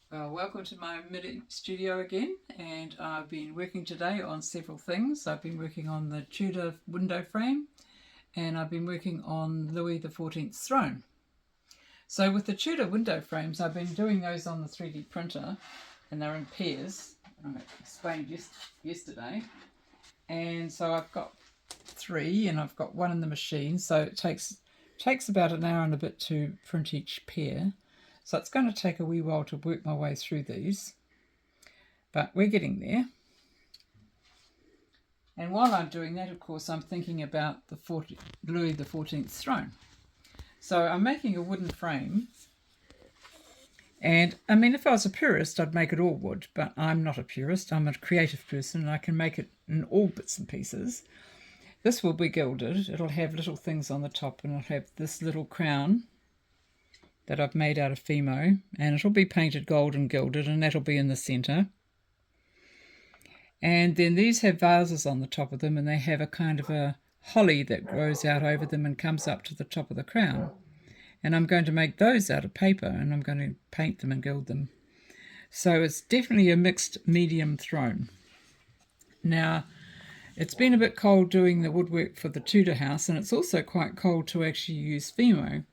Well, welcome to my mini studio again, and I've been working today on several things. I've been working on the Tudor window frame, and I've been working on Louis XIV's throne. So with the Tudor window frames, I've been doing those on the 3D printer, and they're in pairs. I explained yesterday, and so I've got 3, and I've got 1 in the machine. So it takes about an hour and a bit to print each pair. So it's going to take a wee while to work my way through these, but we're getting there. And while I'm doing that, of course, I'm thinking about the Louis XIV's throne. So I'm making a wooden frame. And I mean, if I was a purist, I'd make it all wood, but I'm not a purist. I'm a creative person, and I can make it in all bits and pieces. This will be gilded. It'll have little things on the top, and it'll have this little crown that I've made out of Fimo, and it'll be painted gold and gilded, and that'll be in the centre. And then these have vases on the top of them, and they have a kind of a holly that grows out over them and comes up to the top of the crown. And I'm going to make those out of paper, and I'm going to paint them and gild them. So it's definitely a mixed medium throne. Now, it's been a bit cold doing the woodwork for the Tudor house, and it's also quite cold to actually use Fimo.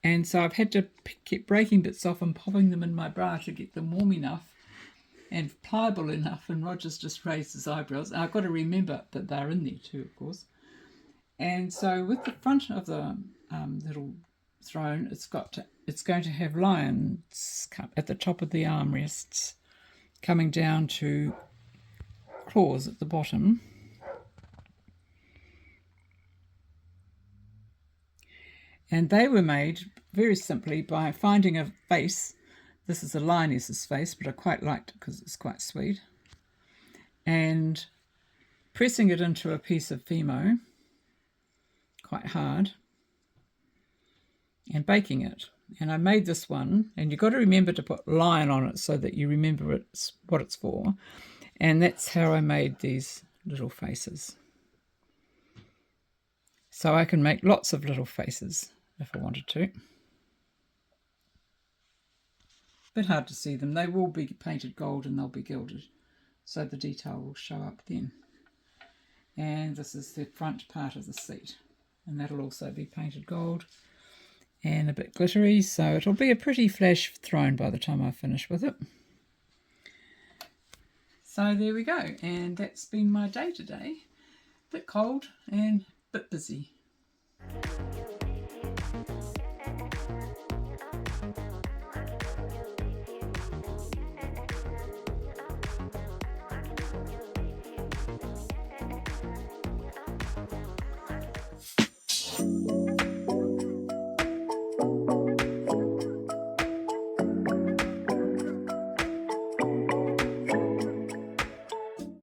And so I've had to keep breaking bits off and popping them in my bra to get them warm enough and pliable enough. And Roger's just raised his eyebrows. I've got to remember that they're in there too, of course. And so with the front of the little throne, it's going to have lions at the top of the armrests, coming down to claws at the bottom. And they were made very simply by finding a face. This is a lioness's face, but I quite liked it because it's quite sweet. And pressing it into a piece of Fimo, quite hard, and baking it. And I made this one, and you've got to remember to put lion on it so that you remember what it's for. And that's how I made these little faces. So I can make lots of little faces if I wanted to. Bit hard to see them. They will be painted gold and they'll be gilded, so the detail will show up then. And this is the front part of the seat, and that'll also be painted gold and a bit glittery, so it'll be a pretty flash throne by the time I finish with it. So there we go, and that's been my day today. Bit cold and a bit busy.